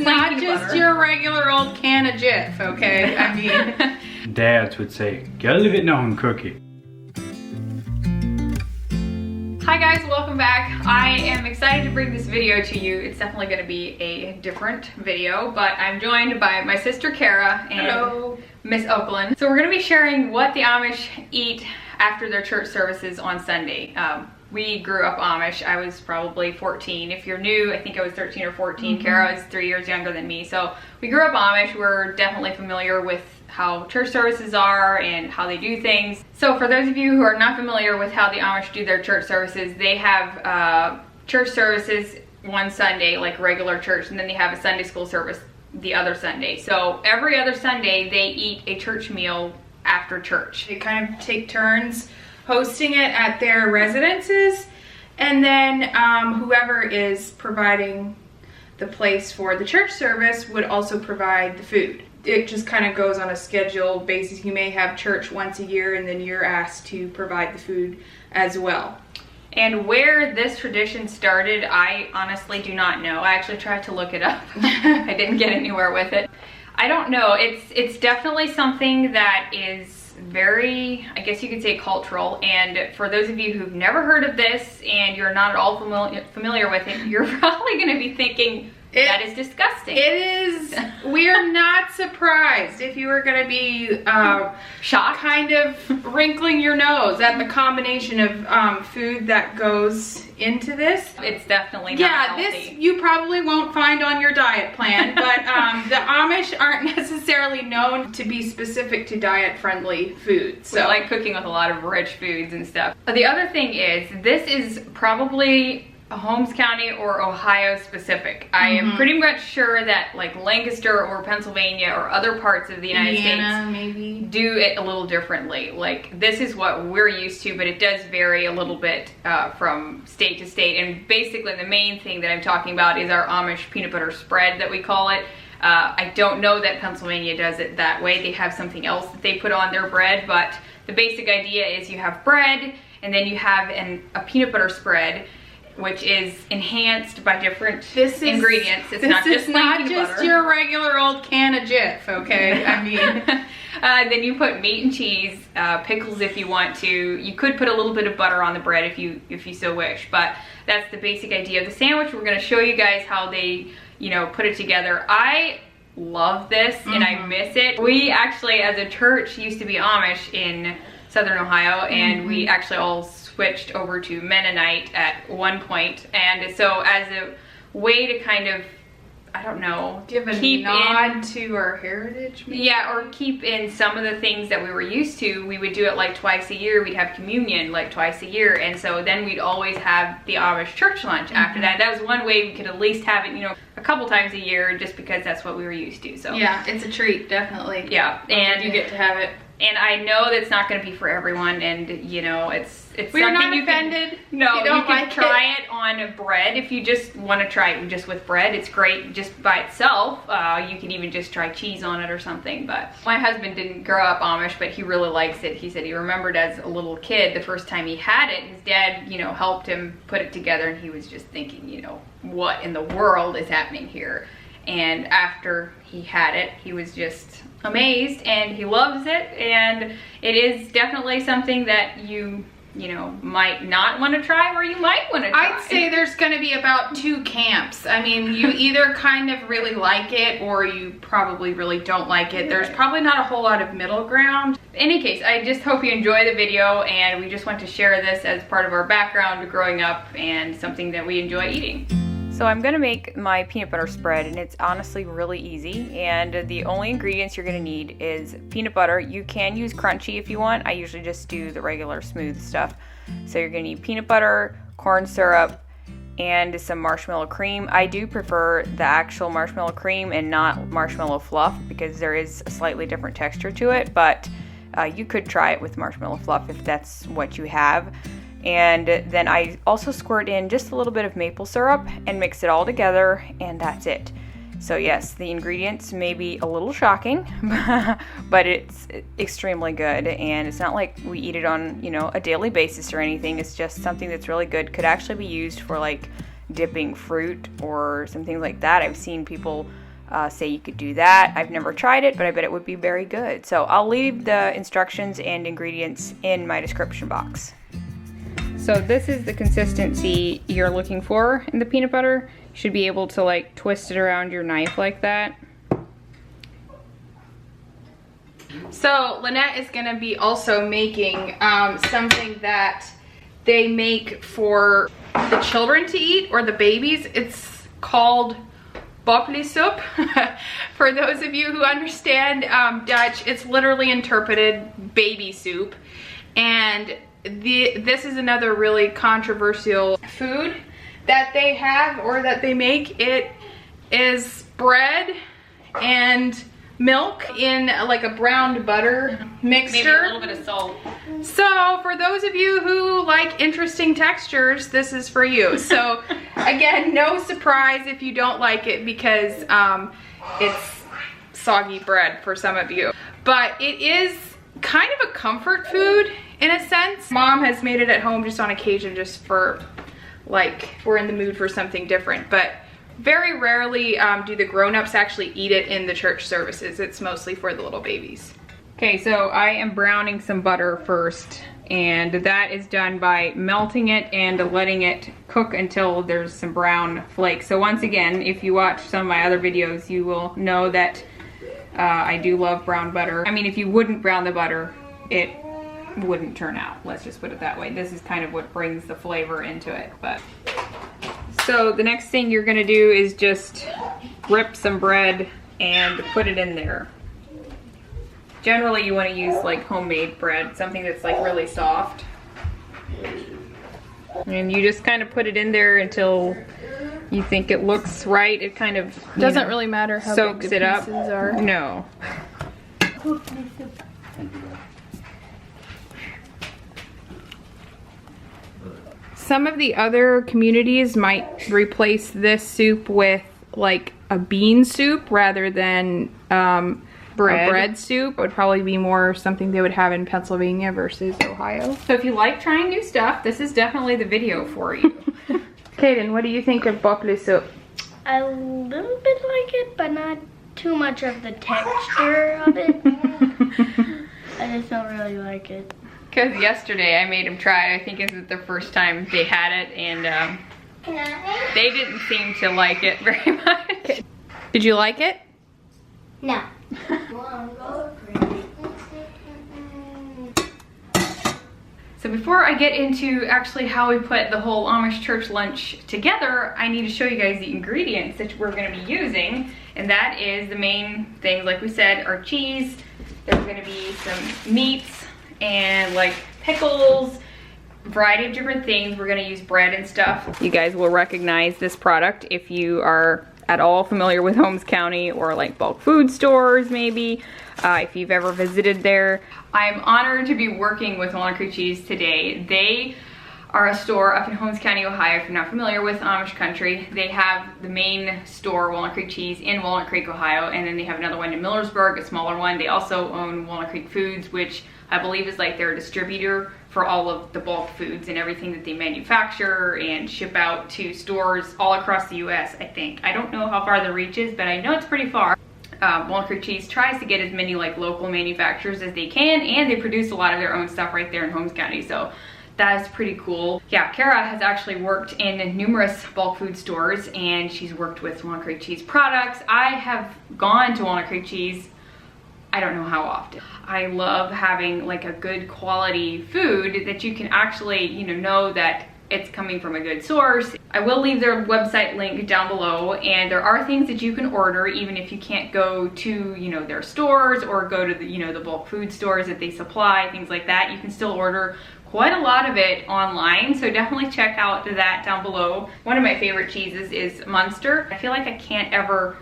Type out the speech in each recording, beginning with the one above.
not just your regular old can of Jif, okay? I mean, Dads would say, "Gotta leave it known, cookie." Hi guys, welcome back. I am excited to bring this video to you. It's definitely going to be a different video, but I'm joined by my sister Kara and Miss Oakland. So we're going to be sharing what the Amish eat after their church services on Sunday. We grew up Amish. I was probably 14. If you're new, I think I was 13 or 14. Kara is 3 years younger than me. So we grew up Amish. We're definitely familiar with how church services are and how they do things. So for those of you who are not familiar with how the Amish do their church services, they have church services one Sunday, like regular church, and then they have a Sunday school service the other Sunday. So every other Sunday, they eat a church meal after church. they kind of take turns hosting it at their residences, and then whoever is providing the place for the church service would also provide the food. It just kind of goes on a scheduled basis. You may have church once a year and then you're asked to provide the food as well. And where this tradition started, I honestly do not know. I actually tried to look it up. I didn't get anywhere with it. I don't know. It's definitely something that is very, I guess you could say, cultural. And for those of you who've never heard of this and you're not at all familiar with it, you're probably going to be thinking, that is disgusting. It is. We are not surprised if you were going to be shocked, kind of wrinkling your nose at the combination of food that goes into this. It's definitely not healthy. This you probably won't find on your diet plan, but the Amish aren't necessarily known to be specific to diet-friendly food. So we like cooking with a lot of rich foods and stuff. The other thing is, this is probably Holmes County or Ohio specific. I am pretty much sure that like Lancaster or Pennsylvania or other parts of the United States maybe do it a little differently. Like, this is what we're used to, but it does vary a little bit from state to state. And basically the main thing that I'm talking about is our Amish peanut butter spread that we call it. I don't know that Pennsylvania does it that way. They have something else that they put on their bread, but the basic idea is you have bread and then you have a peanut butter spread, which is enhanced by different ingredients. It's not just plain peanut butter. Your regular old can of Jif, okay? I mean, then you put meat and cheese, pickles if you want to. You could put a little bit of butter on the bread if you so wish, but that's the basic idea of the sandwich. We're going to show you guys how they, put it together. I love this and I miss it. We actually, as a church, used to be Amish in Southern Ohio, and we actually all switched over to Mennonite at one point. And so as a way to kind of, I don't know, give a nod to our heritage, maybe? Yeah, or keep in some of the things that we were used to. We would do it like twice a year. We'd have communion like twice a year, and so then we'd always have the Amish church lunch after that. That was one way we could at least have it, a couple times a year, just because that's what we were used to. So yeah, it's a treat, definitely. Yeah, and you get to have it. And I know that's not going to be for everyone, and it's we're something not you offended. You can try it on bread if you just want to try it just with bread. It's great just by itself. You can even just try cheese on it or something. But my husband didn't grow up Amish, but he really likes it. He said he remembered as a little kid the first time he had it, his dad helped him put it together, and he was just thinking, what in the world is happening here? And after he had it, he was just amazed, and he loves it. And it is definitely something that you might not want to try, or you might want to try. I'd say there's going to be about 2 camps. I mean, you either kind of really like it, or you probably really don't like it. There's probably not a whole lot of middle ground. In any case, I just hope you enjoy the video, and we just want to share this as part of our background growing up and something that we enjoy eating. So I'm gonna make my peanut butter spread, and it's honestly really easy, and the only ingredients you're gonna need is peanut butter. You can use crunchy if you want. I usually just do the regular smooth stuff. So you're gonna need peanut butter, corn syrup, and some marshmallow cream. I do prefer the actual marshmallow cream and not marshmallow fluff, because there is a slightly different texture to it, but you could try it with marshmallow fluff if that's what you have. And then I also squirt in just a little bit of maple syrup and mix it all together, and that's it. So yes, the ingredients may be a little shocking, but it's extremely good, and it's not like we eat it on, a daily basis or anything. It's just something that's really good. Could actually be used for like dipping fruit or something like that. I've seen people say you could do that. I've never tried it, but I bet it would be very good. So I'll leave the instructions and ingredients in my description box. So this is the consistency you're looking for in the peanut butter. You should be able to like twist it around your knife like that. So Lynette is gonna be also making something that they make for the children to eat, or the babies. It's called Boppity Soup. For those of you who understand Dutch, it's literally interpreted baby soup. And this is another really controversial food that they have, or that they make. It is bread and milk in like a browned butter mixture. Maybe a little bit of salt. So for those of you who like interesting textures, this is for you. So again, no surprise if you don't like it, because it's soggy bread for some of you. But it is kind of a comfort food in a sense. Mom has made it at home just on occasion, just for like, we're in the mood for something different. But very rarely do the grown-ups actually eat it in the church services. It's mostly for the little babies. Okay, so I am browning some butter first, and that is done by melting it and letting it cook until there's some brown flakes. So once again, if you watch some of my other videos, you will know that I do love brown butter. I mean, if you wouldn't brown the butter, it wouldn't turn out. Let's just put it that way. This is kind of what brings the flavor into it. But so the next thing you're gonna do is just rip some bread and put it in there. Generally you want to use like homemade bread, something that's like really soft. And you just kind of put it in there until you think it looks right. It kind of Doesn't really matter how soaks big the it up. pieces are. No. Some of the other communities might replace this soup with like a bean soup rather than a bread soup. It would probably be more something they would have in Pennsylvania versus Ohio. So if you like trying new stuff, this is definitely the video for you. Kaden, what do you think of Buppli soup? A little bit like it, but not too much of the texture of it. I just don't really like it. Because yesterday I made them try it. I think it's the first time they had it, and they didn't seem to like it very much. Did you like it? No. So before I get into actually how we put the whole Amish church lunch together, I need to show you guys the ingredients that we're going to be using. And that is the main things, like we said, are cheese. There's going to be some meats and like pickles, a variety of different things. We're going to use bread and stuff. You guys will recognize this product if you are at all familiar with Holmes County or like bulk food stores maybe. If you've ever visited there. I'm honored to be working with Walnut Creek Cheese today. They are a store up in Holmes County, Ohio. If you're not familiar with Amish country, they have the main store, Walnut Creek Cheese, in Walnut Creek, Ohio, and then they have another one in Millersburg, a smaller one. They also own Walnut Creek Foods, which I believe is like their distributor for all of the bulk foods and everything that they manufacture and ship out to stores all across the US, I think. I don't know how far the reach is, but I know it's pretty far. Walnut Creek Cheese tries to get as many like local manufacturers as they can, and they produce a lot of their own stuff right there in Holmes County, so that is pretty cool. Yeah, Kara has actually worked in numerous bulk food stores, and she's worked with Walnut Creek Cheese products. I have gone to Walnut Creek Cheese, I don't know how often. I love having like a good quality food that you can actually, know that it's coming from a good source. I will leave their website link down below, and there are things that you can order even if you can't go to, their stores or go to the, the bulk food stores that they supply, things like that. You can still order quite a lot of it online, so definitely check out that down below. One of my favorite cheeses is Munster. I feel like I can't ever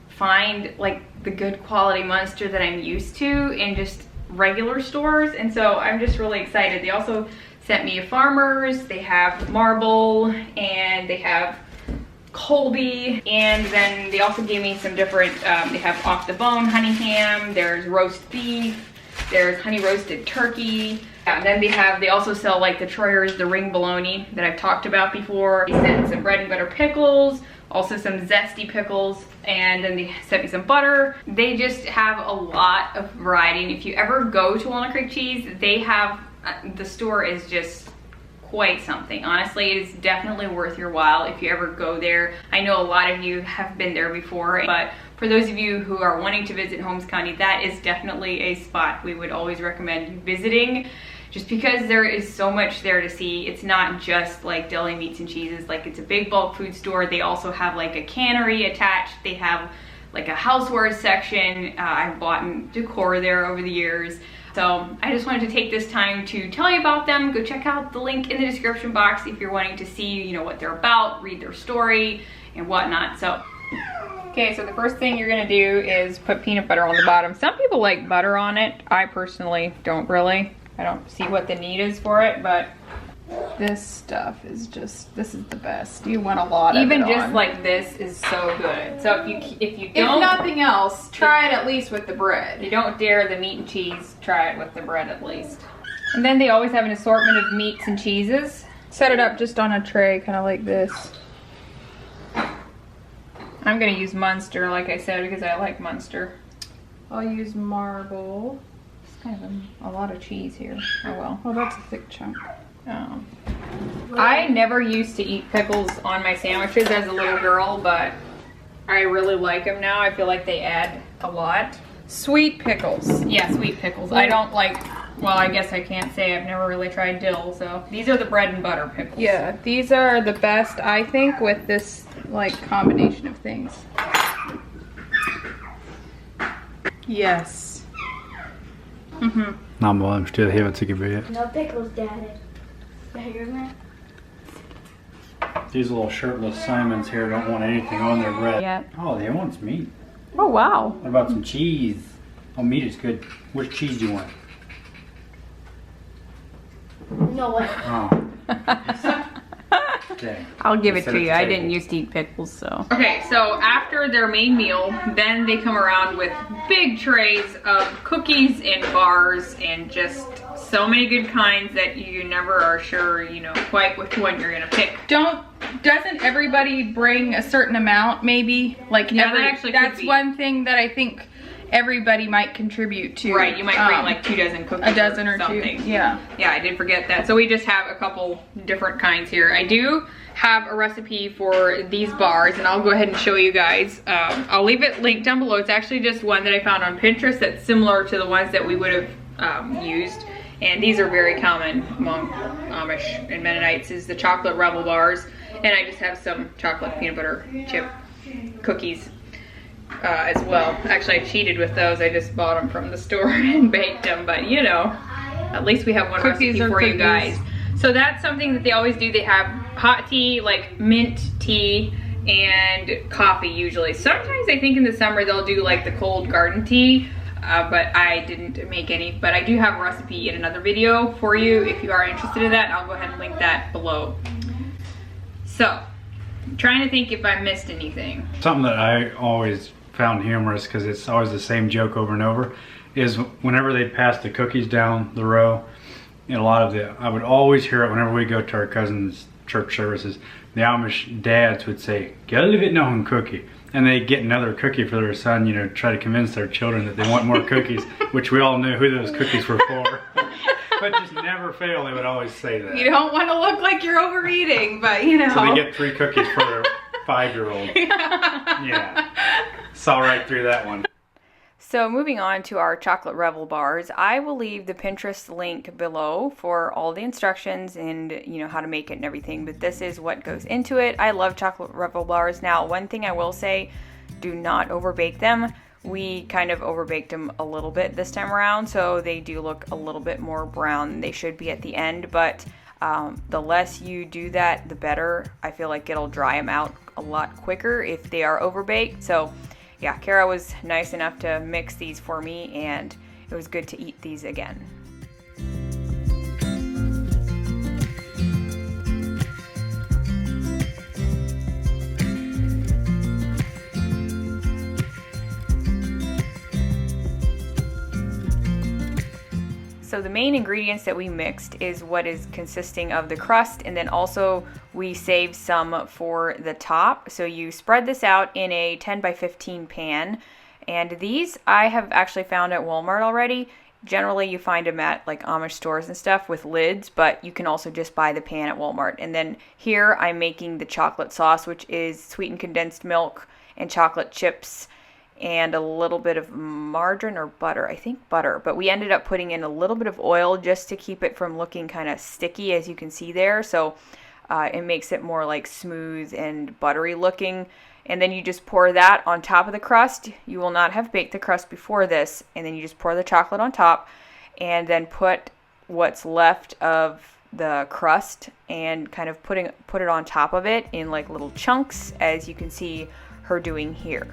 find like the good quality Munster that I'm used to in just regular stores, and so I'm just really excited. They also sent me a Farmer's, they have Marble, and they have Colby, and then they also gave me some different, they have off the bone honey ham, there's roast beef, there's honey roasted turkey, and then they also sell like the Troyers, the ring bologna that I've talked about before. They sent some bread and butter pickles, also some zesty pickles, and then they sent me some butter. They just have a lot of variety, and if you ever go to Walnut Creek Cheese, they have, the store is just quite something. Honestly, it is definitely worth your while if you ever go there. I know a lot of you have been there before, but for those of you who are wanting to visit Holmes County, that is definitely a spot we would always recommend you visiting, just because there is so much there to see. It's not just like deli meats and cheeses, like it's a big bulk food store. They also have like a cannery attached. They have like a housewares section. I've bought decor there over the years. So I just wanted to take this time to tell you about them. Go check out the link in the description box if you're wanting to see, you know, what they're about, read their story and whatnot. So, okay, so the first thing you're gonna do is put peanut butter on the bottom. Some people like butter on it. I personally don't really. I don't see what the need is for it, but this stuff is just, this is the best. You want a lot of it on. Even just like this is so good. So if you don't, if nothing else, try it at least with the bread. If you don't dare the meat and cheese, try it with the bread at least. And then they always have an assortment of meats and cheeses. Set it up just on a tray, kind of like this. I'm gonna use Munster, like I said, because I like Munster. I'll use marble. It's kind of a lot of cheese here. Oh well. Oh, that's a thick chunk. Oh. I never used to eat pickles on my sandwiches as a little girl, but I really like them now. I feel like they add a lot. Sweet pickles. Yeah, sweet pickles. I don't like, well, I guess I can't say. I've never really tried dill, so these are the bread and butter pickles. Yeah, these are the best, I think, with this like combination of things. Yes. Mm-hmm. Not much still here to give it. No pickles, Daddy. You hear me? These little shirtless Simons here don't want anything on their bread. Yeah. Oh, they want meat. Oh, wow. What about some cheese? Oh, meat is good. Which cheese do you want? No way. Oh. Okay. I'll give it to you. I didn't used to eat pickles, so. Okay, so after their main meal, then they come around with big trays of cookies and bars and just so many good kinds that you never are sure, you know, quite which one you're gonna pick. Doesn't everybody bring a certain amount, maybe? Like, yeah, that's one thing that I think everybody might contribute to. Right, you might bring like 2 dozen cookies. A dozen or something. 2, yeah. Yeah, I did forget that. So we just have a couple different kinds here. I do have a recipe for these bars, and I'll go ahead and show you guys. I'll leave it linked down below. It's actually just one that I found on Pinterest that's similar to the ones that we would have used. And these are very common among Amish and Mennonites, is the chocolate Revel bars. And I just have some chocolate peanut butter chip cookies as well. Actually, I cheated with those. I just bought them from the store and baked them, but you know, at least we have one recipe for you guys. So that's something that they always do. They have hot tea, like mint tea, and coffee usually. Sometimes I think in the summer they'll do like the cold garden tea, but I didn't make any. But I do have a recipe in another video for you if you are interested in that. I'll go ahead and link that below. So, I'm trying to think if I missed anything. Something that I always found humorous, because it's always the same joke over and over, is whenever they pass the cookies down the row, and I would always hear it whenever we go to our cousin's church services. The Amish dads would say, "Get a little bit known cookie," and they get another cookie for their son, you know, try to convince their children that they want more cookies, which we all knew who those cookies were for. But just never fail, they would always say that. You don't want to look like you're overeating, but you know. So they get 3 cookies for their 5-year-old. Yeah. Saw right through that one. So moving on to our chocolate Revel bars, I will leave the Pinterest link below for all the instructions and, you know, how to make it and everything, but this is what goes into it. I love chocolate Revel bars. Now, one thing I will say, do not overbake them. We kind of overbaked them a little bit this time around, so they do look a little bit more brown than they should be at the end, but the less you do that, the better. I feel like it'll dry them out a lot quicker if they are overbaked. So yeah, Kara was nice enough to mix these for me, and it was good to eat these again. So the main ingredients that we mixed is what is consisting of the crust, and then also we saved some for the top. So you spread this out in a 10 by 15 pan, and these I have actually found at Walmart already. Generally you find them at like Amish stores and stuff with lids, but you can also just buy the pan at Walmart. And then here I'm making the chocolate sauce, which is sweetened condensed milk and chocolate chips and a little bit of margarine or butter, I think butter, but we ended up putting in a little bit of oil just to keep it from looking kind of sticky, as you can see there. So it makes it more like smooth and buttery looking. And then you just pour that on top of the crust. You will not have baked the crust before this, and then you just pour the chocolate on top and then put what's left of the crust and kind of put it on top of it in like little chunks, as you can see her doing here.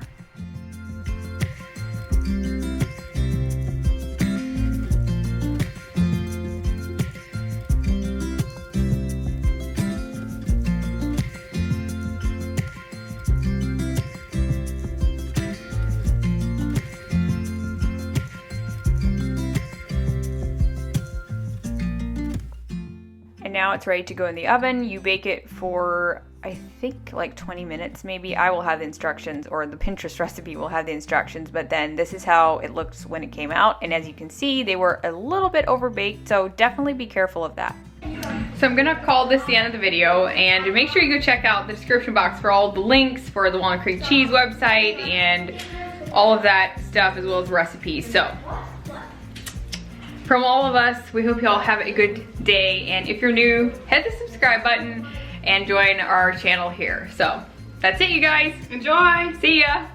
And now it's ready to go in the oven. You bake it for, I think, like 20 minutes maybe. I will have the instructions, or the Pinterest recipe will have the instructions, but then this is how it looks when it came out. And as you can see, they were a little bit overbaked, so definitely be careful of that. So I'm gonna call this the end of the video, and make sure you go check out the description box for all the links for the Walnut Creek Cheese website and all of that stuff, as well as recipes. So from all of us, we hope you all have a good day, and if you're new, hit the subscribe button and join our channel here. So that's it, you guys. Enjoy. See ya.